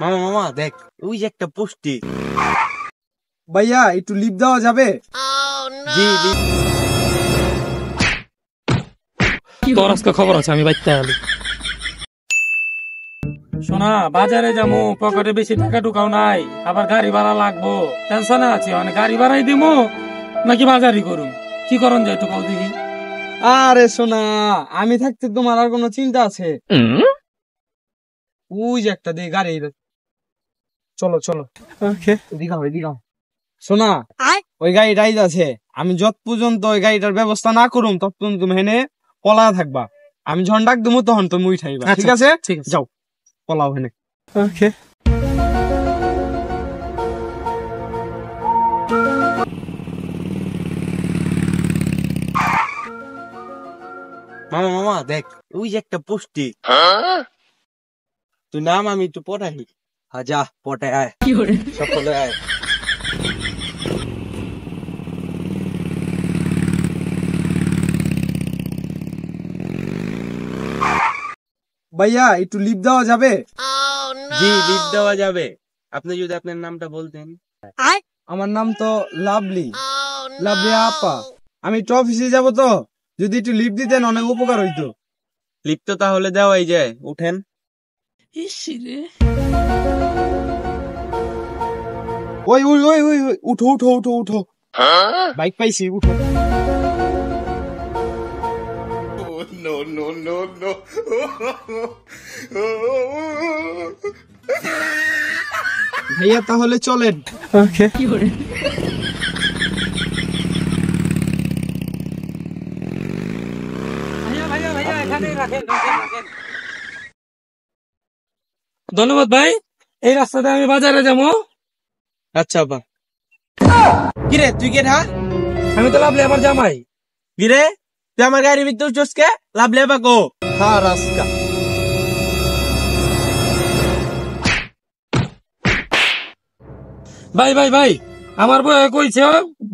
মামা মামা দেখ, ওই যে একটা পোস্টে। ভাইয়া একটু লিপ দেওয়া যাবে? জি লিপ। তোর আজকে খবর আছে, আমি বাইতে আলি। শোনা, বাজারে যাবো, পকেটে বেশি টাকা ঢুকাও নাই, আবার গাড়ি ভাড়া লাগবো, টেনশনে আছি। মানে গাড়ি ভাড়াই দিমু নাকি বাজারই করুম, কি করন যায় একটু কল দেখি। আরে সোনা, আমি থাকতে তোমার আর কোনো চিন্তা আছে? ওই যে একটা দিয়ে গাড়ি, চলো চলো। দিঘাও শোনা, ওই গাড়িটাই আছে। আমি যত পর্যন্ত ওই গাড়িটার ব্যবস্থা না করুম তত পর্যন্ত তুমি হেনে পলা থাকবা। আমি যখন ডাক দেবো তখন তুমি উঠাইবা, ঠিক আছে? ঠিক আছে, যাও পলাও হেনে। মামা মামা দেখ, ওই যে একটা পোস্টে। তুই নাম, আমি একটু পটাই। হ্যাঁ যা পটাই আয়, সকলে আয়। ভাইয়া একটু লিপ দেওয়া যাবে? জি লিপ দেওয়া যাবে। আপনি যদি আপনার নামটা বলতেন। আমার নাম তো লাভলি, লাভলি আপা। আমি একটু অফিসে যাবো, তো যদি একটু লিপ দিতেন অনেক উপকার হইতো। লিপ তো তাহলে দেওয়াই যায়, উঠেন। ওই ওই ওই ওই ওই, উঠো উঠো উঠো উঠো, বাইক পাইছি, উঠো। ভাইয়া তাহলে চলেন। ধন্যবাদ ভাই। এই রাস্তাতে আমি বাজারে যাবো। আচ্ছা আপা। কিরে তুই কে? আমি তো লাভলে আবার জামাই। কিরে তুই আমার গাড়ির ভিতরে উঠছস কে? লাভলে আপা কো? হ্যাঁ রাস্তা। ভাই ভাই ভাই, আমার বয়ে কইছে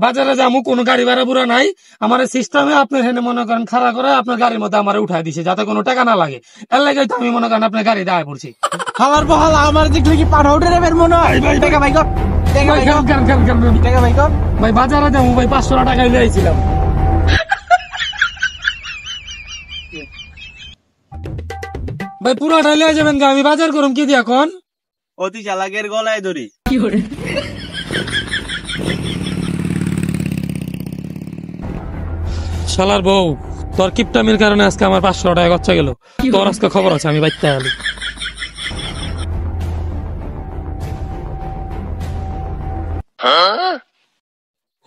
বাজারে যাবো, কোনো গাড়ি ভাড়া বুড়া নাই। আমার সিস্টেমে আপনার হেনে মনে করেন খাড়া করে আপনার গাড়ির মধ্যে আমার উঠাই দিছে, যাতে কোনো টাকা না লাগে। এর লাগে তো আমি মনে করেন আপনার গাড়ি দায় পড়ছি। খালার বহাল আমার দেখলে কি পাঠা উঠে নেবেন মনে হয়? টাকা ভাই কর, টাকা ভাই কর, টাকা ভাই কর। ভাই বাজারে যাবো ভাই, 500 টাকা লিয়েছিলাম ভাই। পুরাটা লিয়ে যাবেন, আমি বাজার করুম কি দিয়ে এখন? অতি চালাকের গলায় ধরি। শালার বউ, তোর কিপটামির কারণে আজকে আমার 500 টাকা খরচা গেল। তোর আজকে খবর আছে, আমি বাইতে আলি।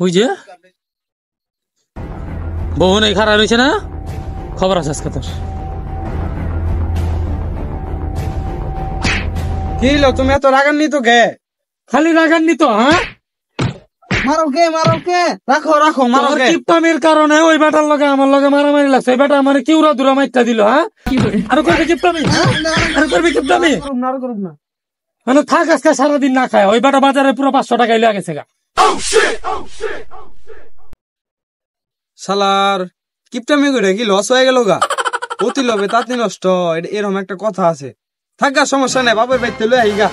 ওই যে বউ নেই, খারাপ হয়েছে না? খবর আছে আজকে তোর। কি হলো, তুমি এত রাগান্বিত কে? খালি রাগান্বিত? হ্যাঁ, মারো কে, মারো কে, রাখো রাখো, মারো তোর কে। কিপটামির কারণে ওই বেটার লগে আমার লগে মারামারি লাগছে। ওই বেটা আমার কিউরা দুরা মাইটা দিল। হ্যাঁ, আর করবি কিপটামি? আর করবি কিপটামি? মানে থাক আজকে সারাদিন না খায়। ওই বেটা বাজারে পুরো 500 টাকা লিয়ে গেছে গা। শালার কিপটামি করে কি লস হয়ে গেল গা? অতি লোভে তাঁতি নষ্ট, এরকম একটা কথা আছে। থাক গা, সমস্যা নেই, বাপের বাড়িতে লই আই গা।